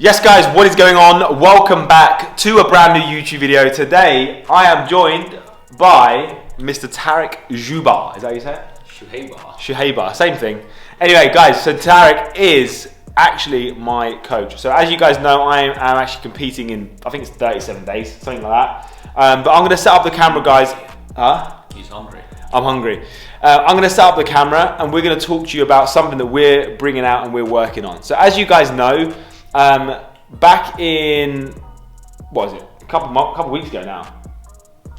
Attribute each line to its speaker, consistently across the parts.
Speaker 1: Yes guys, what is going on? Welcome back to a brand new YouTube video. Today I am joined by Mr. Tarek Joubar. Is that how you say it? Shuhaiba, same thing. Anyway guys, so Tarek is actually my coach. So as you guys know, I am actually competing in, I think it's 37 days, something like that. But I'm going to set up the camera guys.
Speaker 2: He's hungry.
Speaker 1: I'm hungry. I'm going to set up the camera and we're going to talk to you about something that we're bringing out and we're working on. So as you guys know, back in, what is it, a couple weeks ago now.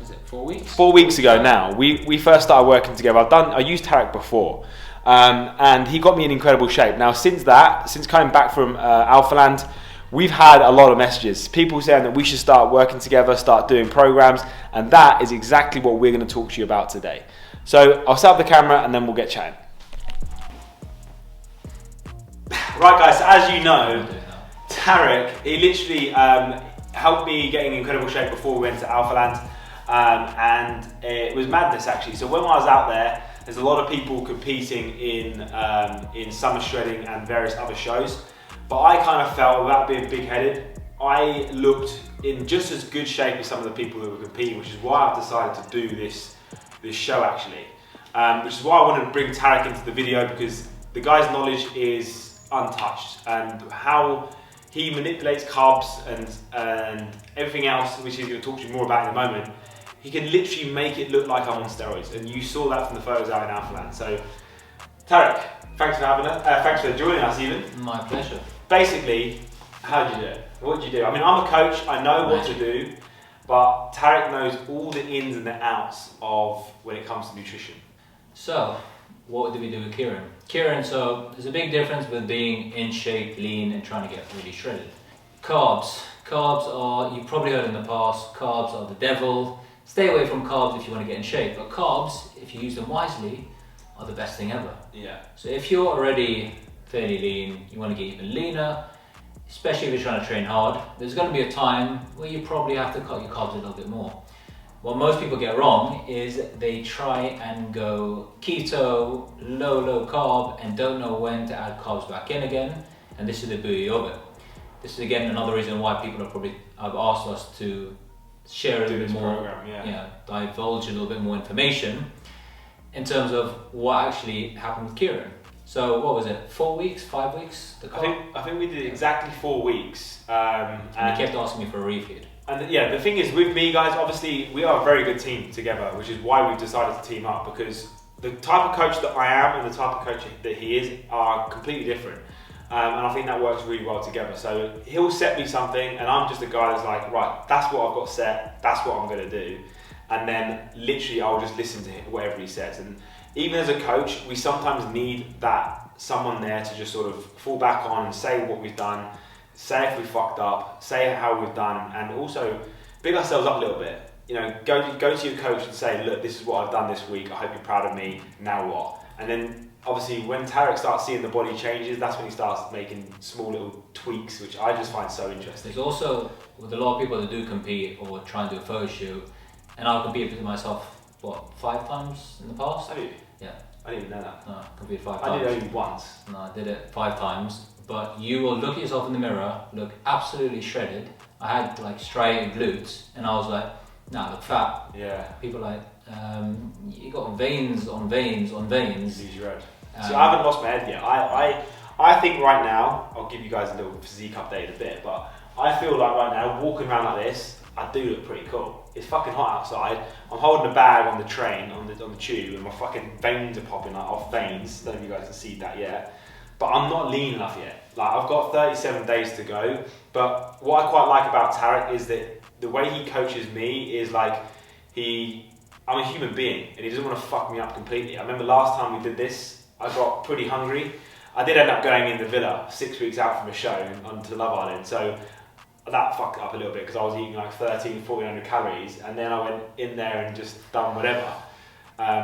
Speaker 2: Is it 4 weeks?
Speaker 1: 4 weeks ago now, we first started working together. I used Tarek before, and he got me in incredible shape. Now since coming back from Alphaland, we've had a lot of messages. People saying that we should start working together, start doing programs, and that is exactly what we're going to talk to you about today. So I'll set up the camera and then we'll get chatting. Right guys, so as you know, Tarek, he literally helped me get in incredible shape before we went to Alphaland, and it was madness actually. So when I was out there, there's a lot of people competing in summer shredding and various other shows, but I kind of felt, without being big-headed, I looked in just as good shape as some of the people that were competing, which is why I've decided to do this show actually, which is why I wanted to bring Tarek into the video, because the guy's knowledge is untouched, and how he manipulates carbs and everything else, which he's going to talk to you more about in a moment. He can literally make it look like I'm on steroids, and you saw that from the photos out in Alphaland. So, Tarek, thanks for having us. Thanks for joining us, even.
Speaker 2: My pleasure.
Speaker 1: Basically, how did you do it? What did you do? I mean, I'm a coach. I know what to do, but Tarek knows all the ins and the outs of when it comes to nutrition.
Speaker 2: So, what did we do with Kieran? So there's a big difference with being in shape, lean, and trying to get really shredded. Carbs are, you've probably heard in the past, carbs are the devil. Stay away from carbs if you want to get in shape, but carbs, if you use them wisely, are the best thing ever.
Speaker 1: Yeah.
Speaker 2: So if you're already fairly lean, you want to get even leaner, especially if you're trying to train hard, there's going to be a time where you probably have to cut your carbs a little bit more. What most people get wrong is they try and go keto, low carb, and don't know when to add carbs back in again, and this is the beauty of it. This is again another reason why people have asked us to share a little bit more, divulge a little bit more information in terms of what actually happened with Kieran. So what was it, 4 weeks, 5 weeks?
Speaker 1: I think we did exactly 4 weeks.
Speaker 2: And he kept asking me for a refeed.
Speaker 1: And yeah, the thing is with me guys, obviously we are a very good team together, which is why we've decided to team up, because the type of coach that I am and the type of coach that he is are completely different. And I think that works really well together. So he'll set me something and I'm just a guy that's like, right, that's what I've got set, that's what I'm going to do. And then literally I'll just listen to him, whatever he says. And even as a coach, we sometimes need that someone there to just sort of fall back on and say what we've done, say if we fucked up, say how we've done, and also big ourselves up a little bit. You know, go to your coach and say, look, this is what I've done this week, I hope you're proud of me, now what? And then obviously when Tarek starts seeing the body changes, that's when he starts making small little tweaks, which I just find so interesting.
Speaker 2: There's also, with a lot of people that do compete or try and do a photo shoot, and I've competed with myself, what, 5 times in the past?
Speaker 1: Have you?
Speaker 2: Yeah.
Speaker 1: I didn't even know that.
Speaker 2: No, I competed 5 times.
Speaker 1: I did it only once.
Speaker 2: No, I did it 5 times. But you will look at yourself in the mirror, look absolutely shredded. I had like striated glutes, and I was like, nah, I look fat.
Speaker 1: Yeah.
Speaker 2: People are like, you got veins on veins on veins.
Speaker 1: Use your head. So I haven't lost my head yet. I think right now, I'll give you guys a little physique update in a bit, but I feel like right now, walking around like this, I do look pretty cool. It's fucking hot outside. I'm holding a bag on the train, on the tube, and my fucking veins are popping like off veins. Don't know if you guys can see that yet. But I'm not lean enough yet. Like I've got 37 days to go. But what I quite like about Tarek is that the way he coaches me is like, I'm a human being and he doesn't want to fuck me up completely. I remember last time we did this, I got pretty hungry. I did end up going in the villa 6 weeks out from a show onto Love Island. So that fucked up a little bit because I was eating like 1,400 calories, and then I went in there and just done whatever.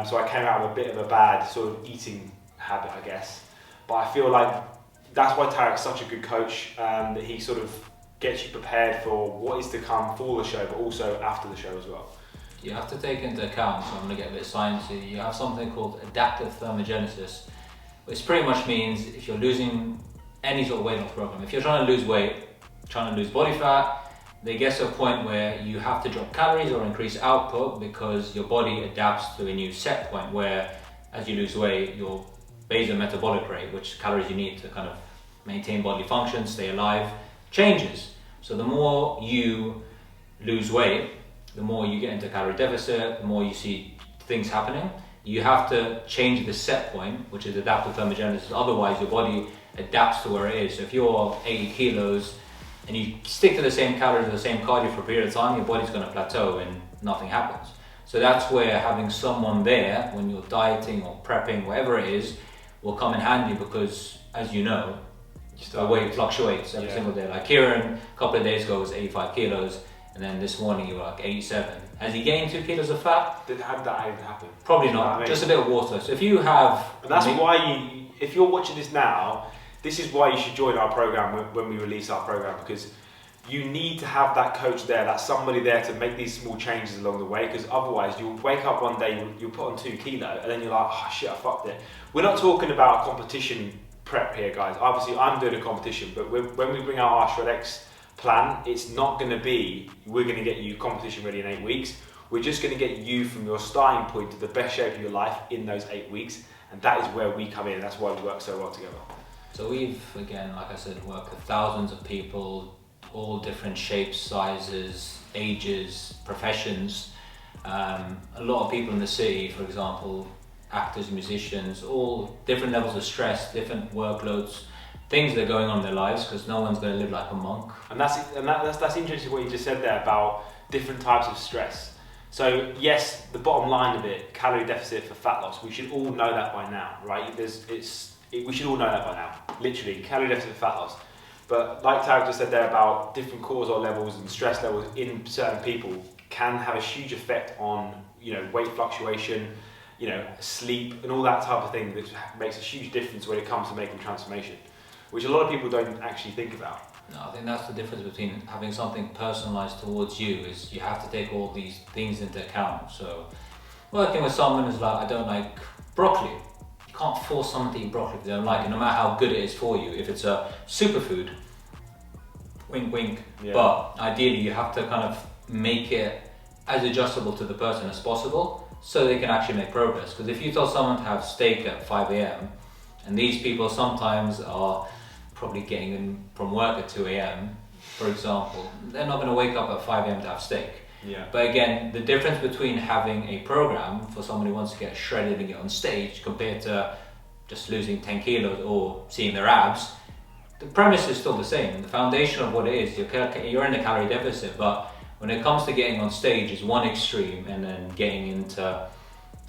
Speaker 1: So I came out with a bit of a bad sort of eating habit, I guess. But I feel like that's why Tarek's such a good coach, that he sort of gets you prepared for what is to come for the show, but also after the show as well.
Speaker 2: You have to take into account, so I'm going to get a bit sciencey, you have something called adaptive thermogenesis, which pretty much means if you're losing any sort of weight loss program, if you're trying to lose weight, trying to lose body fat, they get to a point where you have to drop calories or increase output because your body adapts to a new set point where as you lose weight, your basal metabolic rate, which calories you need to kind of maintain bodily function, stay alive, changes. So the more you lose weight, the more you get into calorie deficit, the more you see things happening. You have to change the set point, which is adaptive thermogenesis. Otherwise, your body adapts to where it is. So if you're 80 kilos and you stick to the same calories or the same cardio for a period of time, your body's going to plateau and nothing happens. So that's where having someone there when you're dieting or prepping, whatever it is, will come in handy because, as you know, the weight fluctuates every single day. Like Kieran, a couple of days ago was 85 kilos, and then this morning you were like 87. Has he gained 2 kilos of fat?
Speaker 1: How did that even happen?
Speaker 2: Probably not, just a bit of water. So if you have...
Speaker 1: And that's why if you're watching this now, this is why you should join our program when we release our program, because you need to have that coach there, that somebody there to make these small changes along the way, because otherwise you'll wake up one day, you'll put on 2 kilos, and then you're like, oh shit, I fucked it. We're not talking about a competition prep here, guys. Obviously, I'm doing a competition, but when we bring out our ShredX plan, it's not going to be, we're going to get you competition ready in 8 weeks. We're just going to get you from your starting point to the best shape of your life in those 8 weeks, and that is where we come in, and that's why we work so well together.
Speaker 2: So we've, again, like I said, worked with thousands of people, all different shapes, sizes, ages, professions. A lot of people in the city, for example, actors, musicians, all different levels of stress, different workloads, things that are going on in their lives, because no one's going to live like a monk.
Speaker 1: And that's interesting what you just said there about different types of stress. So yes, the bottom line of it, calorie deficit for fat loss, we should all know that by now, right? We should all know that by now, literally, calorie deficit for fat loss. But like Tarek just said there about different cortisol levels and stress levels in certain people can have a huge effect on, weight fluctuation, sleep and all that type of thing, which makes a huge difference when it comes to making transformation, which a lot of people don't actually think about.
Speaker 2: No, I think that's the difference between having something personalized towards you, is you have to take all these things into account. So working with someone who's like, I don't like broccoli. You can't force someone to eat broccoli if they don't like it, no matter how good it is for you. If it's a superfood, wink wink, but ideally you have to kind of make it as adjustable to the person as possible so they can actually make progress. Because if you tell someone to have steak at 5 a.m, and these people sometimes are probably getting in from work at 2 a.m, for example, they're not going to wake up at 5 a.m to have steak. But again, the difference between having a program for someone who wants to get shredded and get on stage compared to just losing 10 kilos or seeing their abs, the premise is still the same. The foundation of what it is, you're in a calorie deficit, but when it comes to getting on stage is one extreme, and then getting into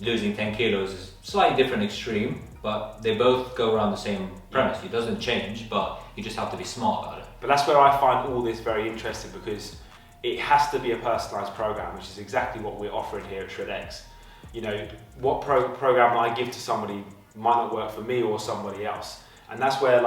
Speaker 2: losing 10 kilos is a slightly different extreme, but they both go around the same premise. It doesn't change, but you just have to be smart about it.
Speaker 1: But that's where I find all this very interesting, because it has to be a personalised program, which is exactly what we're offering here at ShredX. What program I give to somebody might not work for me or somebody else, and that's where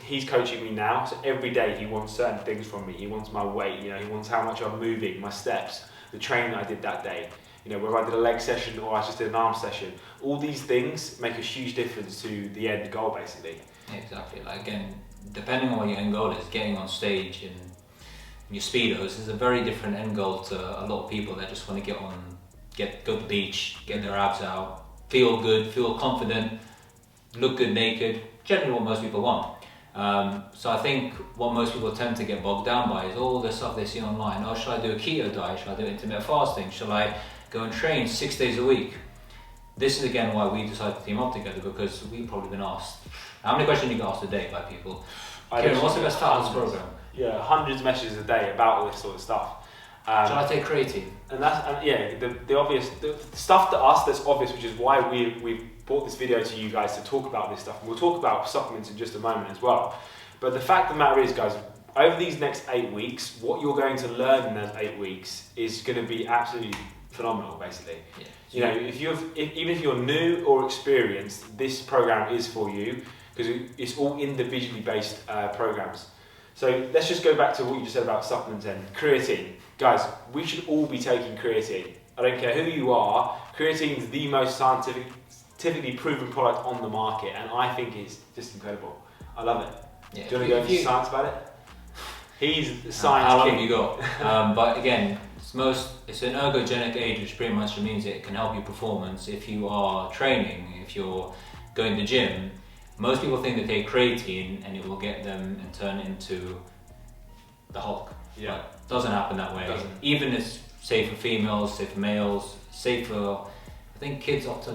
Speaker 1: he's coaching me now, so every day he wants certain things from me. He wants my weight, he wants how much I'm moving, my steps, the training I did that day, whether I did a leg session or I just did an arm session. All these things make a huge difference to the end goal, basically.
Speaker 2: Exactly. Again, depending on what your end goal is, getting on stage in your speedos is a very different end goal to a lot of people that just want to go to the beach, get their abs out, feel good, feel confident, look good naked, generally what most people want. So I think what most people tend to get bogged down by is all the stuff they see online. Oh, should I do a keto diet? Should I do intermittent fasting? Should I go and train 6 days a week? This is again why we decided to team up together, because we've probably been asked, how many questions you get asked a day by people? Kieran, what's the best fat loss program?
Speaker 1: Yeah, hundreds of messages a day about all this sort of stuff.
Speaker 2: Should I take creatine?
Speaker 1: And that's the obvious, the stuff to us that's obvious, which is why we've brought this video to you guys to talk about this stuff. And we'll talk about supplements in just a moment as well. But the fact of the matter is, guys, over these next 8 weeks, what you're going to learn in those 8 weeks is going to be absolutely phenomenal, basically. Yeah. Even if you're new or experienced, this program is for you, because it's all individually based programs. So let's just go back to what you just said about supplements and creatine. Guys, we should all be taking creatine. I don't care who you are, creatine is the most scientifically proven product on the market, and I think it's just incredible. I love it. Yeah, do you want to go into science about it? He's the science
Speaker 2: How long
Speaker 1: king.
Speaker 2: have you got? But again, it's an ergogenic age, which pretty much means it can help your performance if you are training, if you're going to the gym. Most people think they take creatine and it will get them and turn into the Hulk.
Speaker 1: Yeah.
Speaker 2: But it doesn't happen that way. Even it's safe for females, safe for males, safe for, I think, kids up to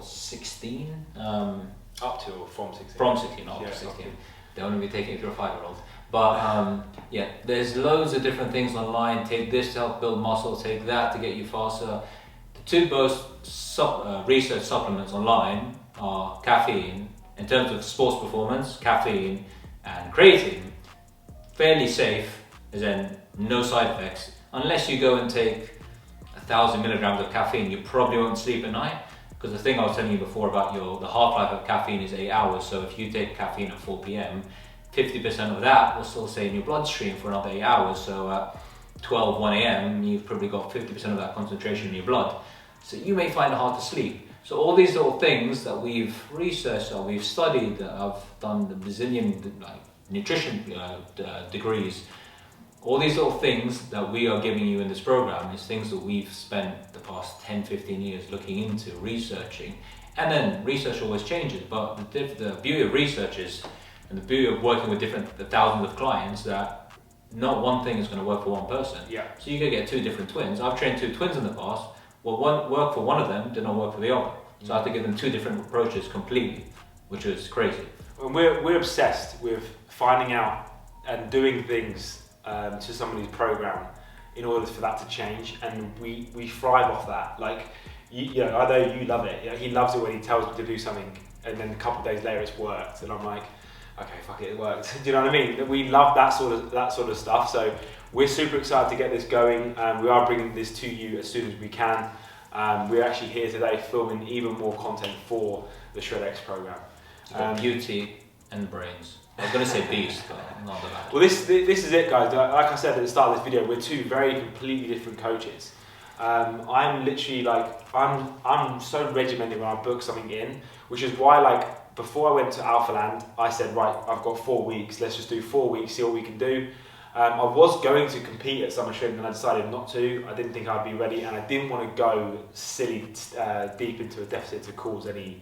Speaker 2: 16?
Speaker 1: Up to or from 16?
Speaker 2: From 16, not up to 16. They only be taking it if you're a 5-year-old. But yeah, there's loads of different things online. Take this to help build muscle, take that to get you faster. The two most research supplements online are caffeine. In terms of sports performance, caffeine and creatine. Fairly safe, as in no side effects. Unless you go and take 1,000 milligrams of caffeine, you probably won't sleep at night. Because the thing I was telling you before about the half-life of caffeine is 8 hours. So if you take caffeine at 4 p.m, 50% of that will still stay in your bloodstream for another 8 hours. So at 12, 1 a.m, you've probably got 50% of that concentration in your blood. So you may find it hard to sleep. So all these little things that we've researched or we've studied, that I've done the bazillion nutrition degrees, all these little things that we are giving you in this program is things that we've spent the past 10, 15 years looking into, researching. And then research always changes, but the beauty of research is, and the beauty of working with the thousands of clients, that not one thing is going to work for one person.
Speaker 1: Yeah.
Speaker 2: So you can get 2 different twins. I've trained 2 twins in the past. Well, one worked for one of them, did not work for the other. So I had to give them 2 different approaches completely, which was crazy.
Speaker 1: And we're obsessed with finding out and doing things to somebody's program in order for that to change, and we thrive off that. Like, you know, I know you love it. You know, he loves it when he tells me to do something, and then a couple of days later it's worked, and I'm like, okay, fuck it, it worked. Do you know what I mean? We love that sort of stuff. So we're super excited to get this going. We are bringing this to you as soon as we can. We're actually here today filming even more content for the Shred X program.
Speaker 2: Beauty and brains. I was going to say beast, but not that.
Speaker 1: Well, this is it, guys. Like I said at the start of this video, we're 2 very completely different coaches. I'm literally I'm so regimented when I book something in, which is why before I went to Alpha Land, I said, right, I've got 4 weeks. Let's just do 4 weeks, see what we can do. I was going to compete at Summer Shrimp and I decided not to. I didn't think I'd be ready, and I didn't want to go silly deep into a deficit to cause any,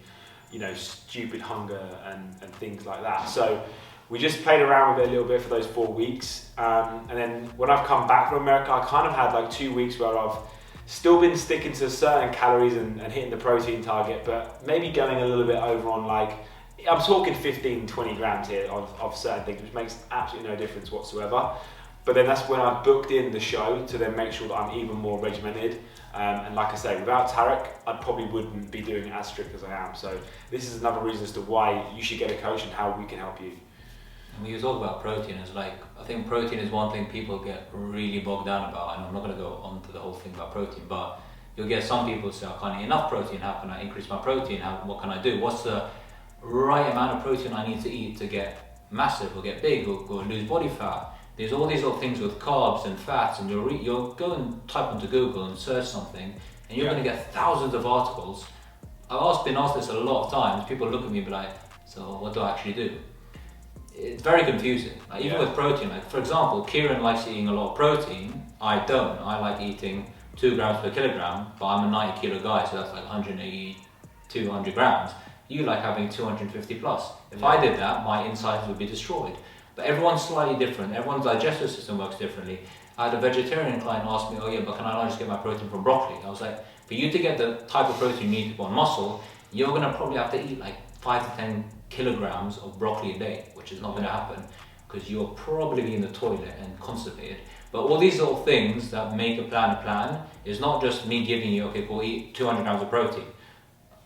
Speaker 1: stupid hunger and things like that. So we just played around with it a little bit for those 4 weeks. And then when I've come back from America, I kind of had 2 weeks where I've still been sticking to certain calories and hitting the protein target, but maybe going a little bit over on I'm talking 15, 20 grams here of certain things, which makes absolutely no difference whatsoever. But then that's when I booked in the show to then make sure that I'm even more regimented. And like I say, without Tarek, I probably wouldn't be doing it as strict as I am. So this is another reason as to why you should get a coach and how we can help you.
Speaker 2: And when you talk about protein, it's I think protein is one thing people get really bogged down about, and I'm not going to go on to the whole thing about protein, but you'll get some people say, I can't eat enough protein, how can I increase my protein, what can I do, what's the right amount of protein I need to eat to get massive or get big or lose body fat. There's all these little things with carbs and fats, and you'll go and type into Google and search something, and you're going to get thousands of articles. I've been asked this a lot of times. People look at me and be like, so what do I actually do? It's very confusing. Even with protein, for example, Kieran likes eating a lot of protein. I don't. I like eating 2 grams per kilogram, but I'm a 90 kilo guy, so that's 180, 200 grams. You like having 250 plus. If I did that, my insides would be destroyed. But everyone's slightly different. Everyone's digestive system works differently. I had a vegetarian client ask me, oh yeah, but can I not just get my protein from broccoli? I was like, for you to get the type of protein you need to put on muscle, you're going to probably have to eat 5 to 10 kilograms of broccoli a day, which is not going to happen because you'll probably be in the toilet and constipated. But all these little things that make a plan is not just me giving you, okay, cool, eat 200 grams of protein.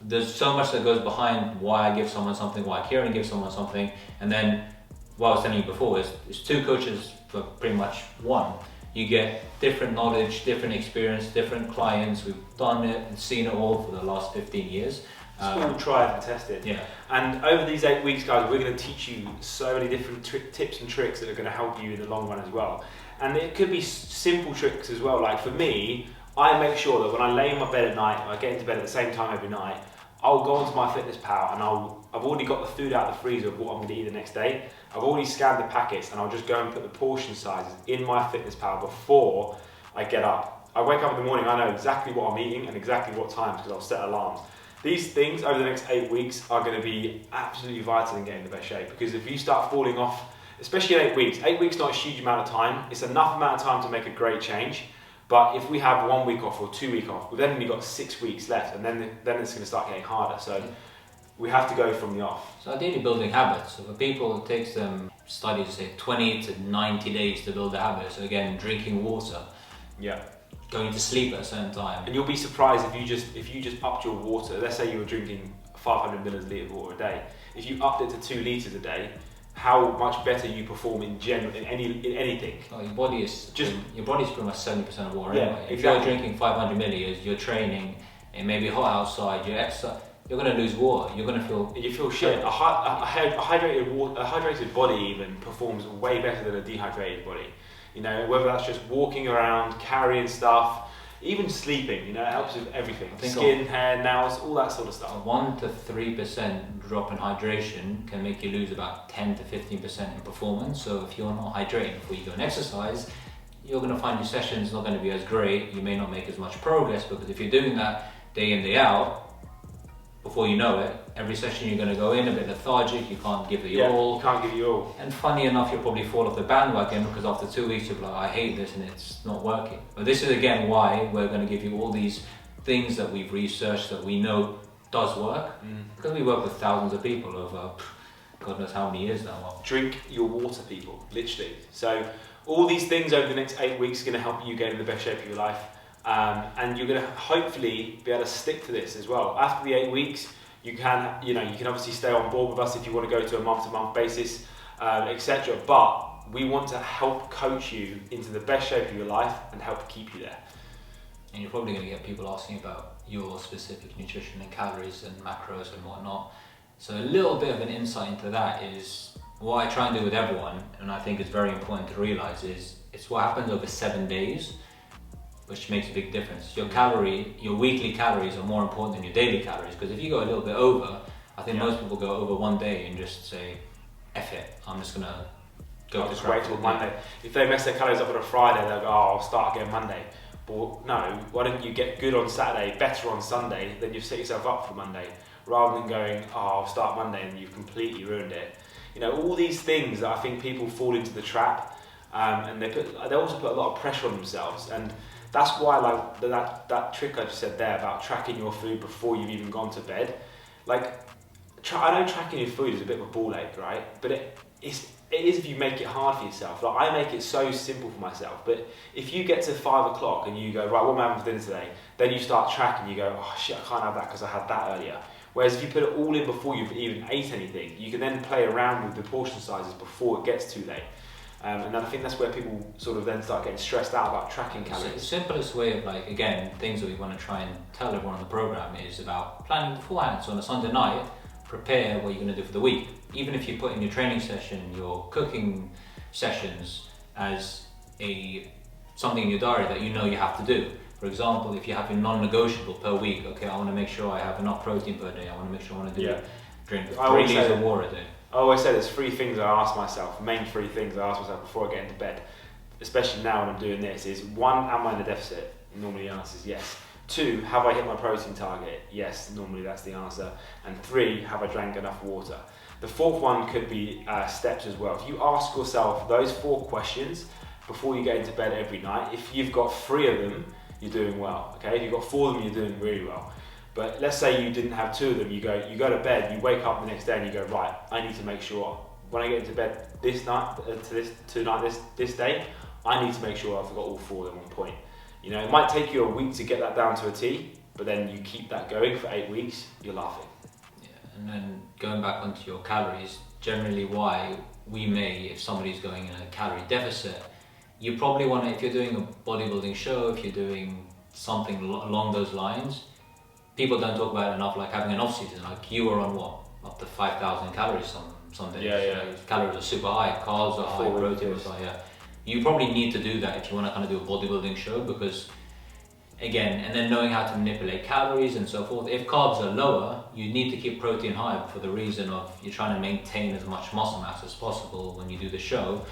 Speaker 2: There's so much that goes behind why I give someone something, why Kieran gives someone something, and then what I was telling you before is 2 coaches for pretty much one. You get different knowledge, different experience, different clients. We've done it and seen it all for the last 15 years.
Speaker 1: It's all tried and tested.
Speaker 2: Yeah.
Speaker 1: And over these 8 weeks, guys, we're going to teach you so many different tips and tricks that are going to help you in the long run as well. And it could be simple tricks as well. Like for me, I make sure that when I lay in my bed at night, I get into bed at the same time every night, I'll go onto my Fitness Pal and I've already got the food out of the freezer of what I'm going to eat the next day. I've already scanned the packets, and I'll just go and put the portion sizes in my Fitness Pal before I get up. I wake up in the morning, I know exactly what I'm eating and exactly what times because I'll set alarms. These things over the next 8 weeks are going to be absolutely vital in getting the best shape, because if you start falling off, especially in 8 weeks not a huge amount of time, it's enough amount of time to make a great change. But if we have 1 week off or 2 weeks off, we've then only got 6 weeks left, and then it's going to start getting harder. So we have to go from the off.
Speaker 2: So ideally building habits. So for people, it takes them, studies say 20 to 90 days to build a habit. So again, drinking water.
Speaker 1: Yeah.
Speaker 2: Going to sleep at a certain time.
Speaker 1: And you'll be surprised if you just upped your water. Let's say you were drinking 500 milliliters of water a day. If you upped it to 2 liters a day, how much better you perform in general in anything.
Speaker 2: Well, your body's pretty much 70% of water anyway. If
Speaker 1: exactly.
Speaker 2: you're drinking 500 milliliters, you're training, it may be hot outside, you're exercising, you're going to lose water. You're going to feel.
Speaker 1: You feel shit. A hydrated body even performs way better than a dehydrated body. You know, whether that's just walking around, carrying stuff, even sleeping. You know, it helps with everything. Skin, hair, nails, all that sort of stuff.
Speaker 2: A 1 to 3% drop in hydration can make you lose about 10 to 15% in performance. So if you're not hydrating before you go and exercise, you're going to find your sessions not going to be as great. You may not make as much progress, because if you're doing that day in, day out, before you know it, every session you're going to go in a bit lethargic, you can't give it your all.
Speaker 1: You can't give it your all.
Speaker 2: And funny enough, you'll probably fall off the bandwagon, because after 2 weeks you'll be like, I hate this and it's not working. But this is again why we're going to give you all these things that we've researched that we know does work, because we work with thousands of people over God knows how many years now.
Speaker 1: Drink your water, people, literally. So all these things over the next 8 weeks are going to help you get in the best shape of your life. And you're going to hopefully be able to stick to this as well. After the 8 weeks, you can obviously stay on board with us if you want to go to a month-to-month basis, etc. But we want to help coach you into the best shape of your life and help keep you there.
Speaker 2: And you're probably going to get people asking about your specific nutrition and calories and macros and whatnot. So a little bit of an insight into that is what I try and do with everyone, and I think it's very important to realize, is it's what happens over 7 days, which makes a big difference. Your weekly calories are more important than your daily calories, because if you go a little bit over, I think most people go over 1 day and just say, F it, I'm just gonna go.
Speaker 1: I'll just wait till Monday. If they mess their calories up on a Friday, they'll go, oh, I'll start again Monday. But no, why don't you get good on Saturday, better on Sunday, then you've set yourself up for Monday, rather than going, oh, I'll start Monday, and you've completely ruined it. You know, all these things that I think people fall into the trap, and they also put a lot of pressure on themselves, and that's why, like, that trick I just said there about tracking your food before you've even gone to bed. Like, I know tracking your food is a bit of a ball ache, right? But it is if you make it hard for yourself. Like, I make it so simple for myself. But if you get to 5 o'clock and you go, right, what am I having for dinner today? Then you start tracking, you go, oh shit, I can't have that because I had that earlier. Whereas if you put it all in before you've even ate anything, you can then play around with the portion sizes before it gets too late. And I think that's where people sort of then start getting stressed out about tracking calories.
Speaker 2: So the simplest way of, like, again, things that we want to try and tell everyone on the program is about planning beforehand. So on a Sunday night, prepare what you're going to do for the week. Even if you put in your training session, your cooking sessions as something in your diary that you know you have to do. For example, if you have a non-negotiable per week, okay, I want to make sure I have enough protein per day. I want to make sure I want to drink 3 liters of water a day.
Speaker 1: I always say there's 3 things I ask myself, main 3 things I ask myself before I get into bed, especially now when I'm doing this, is 1, am I in a deficit? Normally the answer is yes. 2, have I hit my protein target? Yes, normally that's the answer. And 3, have I drank enough water? The 4th one could be steps as well. If you ask yourself those 4 questions before you get into bed every night, if you've got 3 of them, you're doing well, okay? If you've got 4 of them, you're doing really well. But let's say you didn't have 2 of them, you go to bed, you wake up the next day and you go, right, I need to make sure when I get into bed this night, this day, I need to make sure I've got all 4 of them on point. You know, it might take you a week to get that down to a T, but then you keep that going for 8 weeks, you're laughing.
Speaker 2: Yeah, and then going back onto your calories, generally why we may, if somebody's going in a calorie deficit, you probably want to, if you're doing a bodybuilding show, if you're doing something along those lines, people don't talk about it enough, like having an off-season. Like, you were on what? Up to 5,000 calories some days.
Speaker 1: Yeah.
Speaker 2: Calories are super high, carbs are high, protein is high, yeah. You probably need to do that if you want to kind of do a bodybuilding show, because again, and then knowing how to manipulate calories and so forth. If carbs are lower, you need to keep protein high for the reason of you're trying to maintain as much muscle mass as possible when you do the show,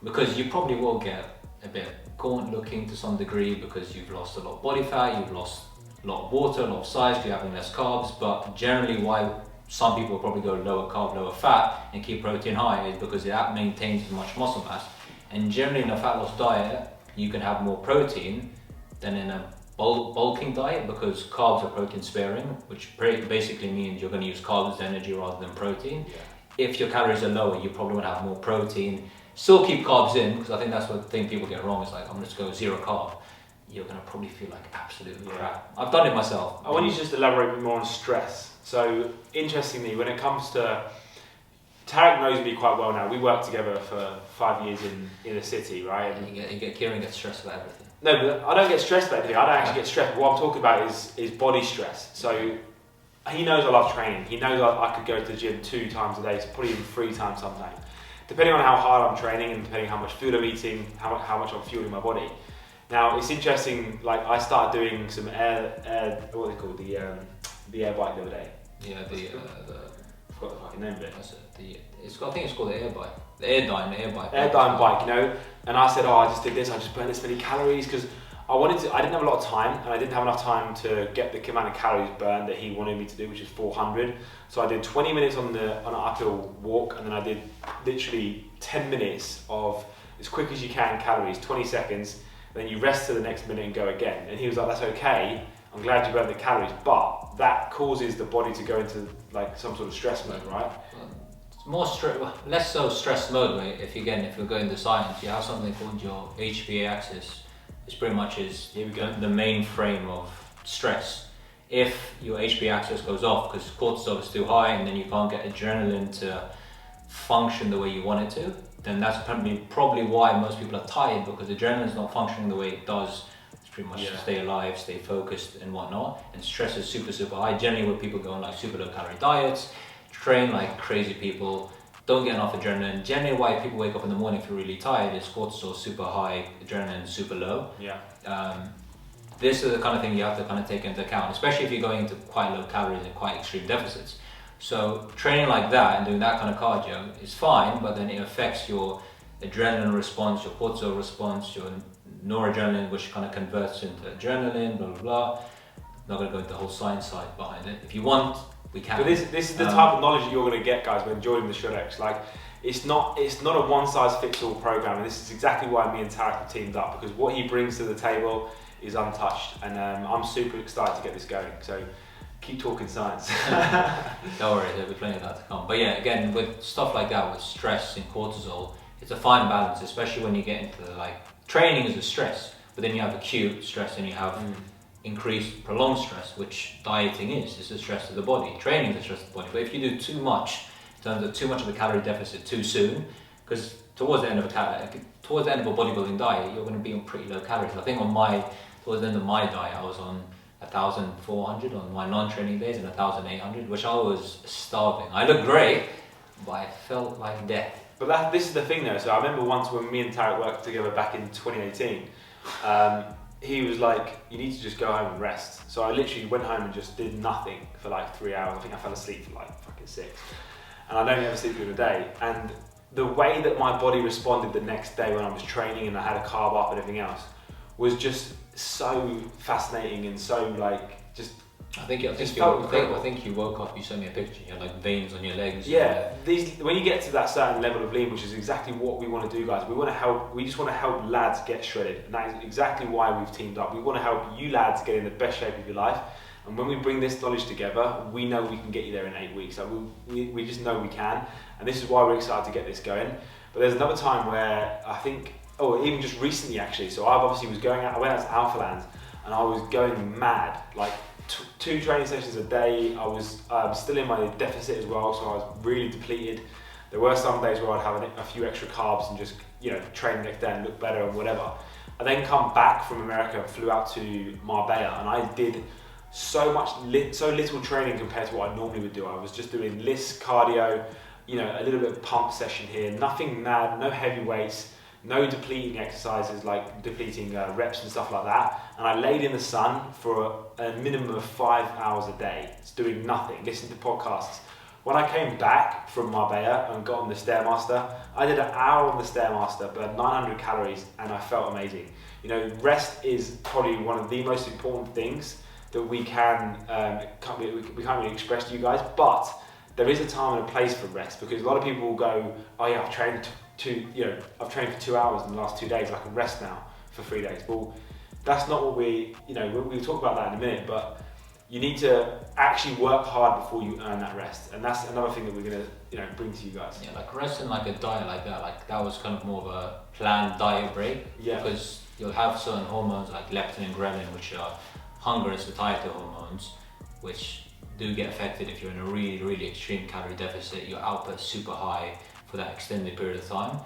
Speaker 2: because you probably will get a bit gaunt looking to some degree because you've lost a lot of body fat, you've lost a lot of water, a lot of size, you're having less carbs. But generally why some people probably go lower carb, lower fat and keep protein high is because that maintains as much muscle mass. And generally in a fat loss diet, you can have more protein than in a bulking diet, because carbs are protein sparing, which basically means you're going to use carbs as energy rather than protein. Yeah. If your calories are lower, you probably want to have more protein. Still keep carbs in, because I think that's what the thing people get wrong is like, I'm going to go zero carb. You're going to probably feel like absolutely crap. I've done it myself.
Speaker 1: I want you to just elaborate a bit more on stress. So interestingly, when it comes to, Tarek knows me quite well now. We worked together for 5 years in the city, right?
Speaker 2: And Kieran gets stressed about everything.
Speaker 1: No, but I don't get stressed about anything. I don't actually get stressed. What I'm talking about is body stress. So he knows I love training. He knows I could go to the gym 2 times a day, so probably even 3 times sometimes. Depending on how hard I'm training and depending on how much food I'm eating, how much I'm fueling my body. Now it's interesting. Like I started doing some air what they call the air bike the other day.
Speaker 2: Yeah,
Speaker 1: I forgot the fucking name of it.
Speaker 2: That's it. I think it's called the air bike. The air bike.
Speaker 1: Airdyne bike, you know. And I said, I just did this. I just burned this many calories because I didn't have a lot of time, and I didn't have enough time to get the amount of calories burned that he wanted me to do, which is 400. So I did 20 minutes on an uphill walk, and then I did literally 10 minutes of as quick as you can calories, 20 seconds. Then you rest to the next minute and go again. And he was like, that's okay. I'm glad you burned the calories, but that causes the body to go into like some sort of stress mode, right?
Speaker 2: More less so stress mode, right? If you're going to science, you have something called your HPA axis, which pretty much is the main frame of stress. If your HPA axis goes off because cortisol is too high and then you can't get adrenaline to function the way you want it to, then that's probably why most people are tired, because adrenaline is not functioning the way it does. It's pretty much to stay alive, stay focused and whatnot. And stress is super, super high. Generally where people go on like super low calorie diets, train like crazy people, don't get enough adrenaline. Generally why people wake up in the morning feel really tired is cortisol super high, adrenaline super low. This is the kind of thing you have to kind of take into account, especially if you're going into quite low calories and quite extreme deficits. So training like that and doing that kind of cardio is fine, but then it affects your adrenaline response, your cortisol response, your noradrenaline, which kind of converts into adrenaline, blah, blah, blah. Not going to go into the whole science side behind it. If you want, we can.
Speaker 1: But this is the type of knowledge that you're going to get, guys, when joining the Shred-X. Like, it's not a one-size-fits-all program, and this is exactly why me and Tarek have teamed up, because what he brings to the table is untouched, and I'm super excited to get this going. So keep talking science.
Speaker 2: Don't worry, there'll be plenty of that to come. But yeah, again, with stuff like that, with stress and cortisol, it's a fine balance, especially when you get into like training is a stress, but then you have acute stress and you have increased prolonged stress, which dieting is. It's a stress to the body. Training is a stress to the body. But if you do too much, in terms of too much of a calorie deficit too soon, because towards the end of a bodybuilding diet, you're going to be on pretty low calories. I think towards the end of my diet, I was on 1,400 on my non-training days and 1,800, which I was starving. I looked great, but I felt like death.
Speaker 1: But this is the thing though. So I remember once when me and Tarek worked together back in 2018, he was like, you need to just go home and rest. So I literally went home and just did nothing for like 3 hours. I think I fell asleep for like fucking 6. And I don't ever sleep during the day. And the way that my body responded the next day when I was training and I had a carb up and everything else was just so fascinating and so like just.
Speaker 2: I think you woke up, you sent me a picture, you had like veins on your legs.
Speaker 1: Yeah, when you get to that certain level of lean, which is exactly what we want to do, guys, we just want to help lads get shredded. And that is exactly why we've teamed up. We want to help you lads get in the best shape of your life. And when we bring this knowledge together, we know we can get you there in 8 weeks. Like we just know we can. And this is why we're excited to get this going. But there's another time where I think, even just recently actually, so I obviously I went out to Alpha Land and I was going mad. Like, 2 training sessions a day. I was still in my deficit as well, so I was really depleted. There were some days where I'd have a few extra carbs and just train the next day and look better and whatever. I then come back from America and flew out to Marbella, and I did so little training compared to what I normally would do. I was just doing less cardio, a little bit of pump session here, nothing mad, no heavy weights, no depleting exercises like depleting reps and stuff like that. And I laid in the sun for a minimum of 5 hours a day, doing nothing, listening to podcasts. When I came back from Marbella and got on the Stairmaster, I did an hour on the Stairmaster, burned 900 calories, and I felt amazing. You know, rest is probably one of the most important things that we can't really express to you guys, but there is a time and a place for rest, because a lot of people will go, oh yeah, I've trained for 2 hours in the last 2 days, I can rest now for 3 days. Well, that's not what we'll talk about that in a minute, but you need to actually work hard before you earn that rest, and that's another thing that we're gonna bring to you guys.
Speaker 2: Yeah, like resting like a diet like that was kind of more of a planned diet break.
Speaker 1: Yeah.
Speaker 2: Because you'll have certain hormones like leptin and ghrelin, which are hunger and satiety hormones, which do get affected if you're in a really, really extreme calorie deficit. Your output's super high for that extended period of time.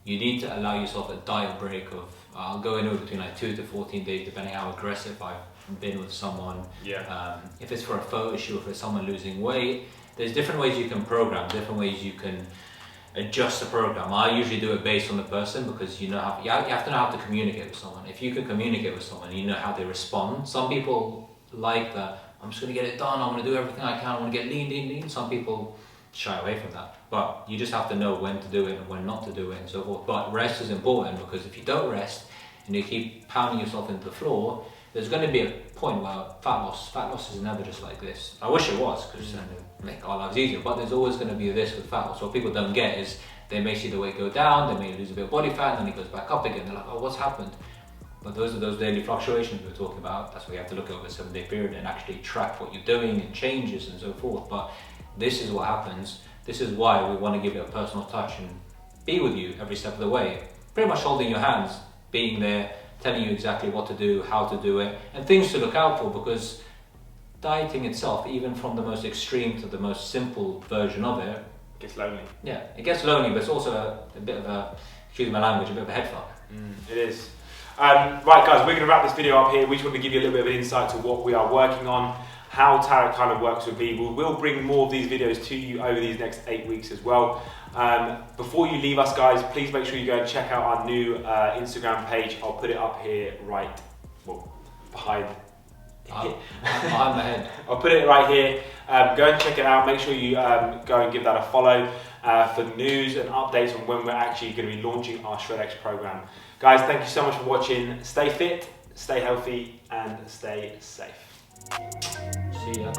Speaker 2: You need to allow yourself a diet break of, I'll go anywhere between like 2 to 14 days, depending how aggressive I've been with someone.
Speaker 1: Yeah.
Speaker 2: If it's for a photo shoot, if it's someone losing weight, there's different ways you can program, different ways you can adjust the program. I usually do it based on the person, because you have to know how to communicate with someone. If you can communicate with someone, you know how they respond. Some people like that, I'm just going to get it done, I'm going to do everything I can, I want to get lean. Some people shy away from that. But you just have to know when to do it and when not to do it and so forth. But rest is important, because if you don't rest and you keep pounding yourself into the floor, there's going to be a point where fat loss is never just like this. I wish it was, because then it would make our lives easier, but there's always going to be this with fat loss. What people don't get is they may see the weight go down, they may lose a bit of body fat, and then it goes back up again. They're like, oh, what's happened? But those are those daily fluctuations we're talking about. That's why you have to look over a 7-day period and actually track what you're doing and changes and so forth. But this is what happens. This is why we want to give it a personal touch and be with you every step of the way. Pretty much holding your hands, being there, telling you exactly what to do, how to do it, and things to look out for, because dieting itself, even from the most extreme to the most simple version of it,
Speaker 1: Gets lonely.
Speaker 2: Yeah, it gets lonely, but it's also a bit of a, excuse my language, a bit of a head fuck.
Speaker 1: It is. Right guys, we're going to wrap this video up here. We just want to give you a little bit of an insight to what we are working on, how Tarek kind of works with me. We will bring more of these videos to you over these next 8 weeks as well. Before you leave us guys, please make sure you go and check out our new Instagram page. I'll put it up here behind
Speaker 2: my head.
Speaker 1: I'll put it right here. Go and check it out. Make sure you go and give that a follow for news and updates on when we're actually going to be launching our ShredX program. Guys, thank you so much for watching. Stay fit, stay healthy, and stay safe.
Speaker 2: See ya.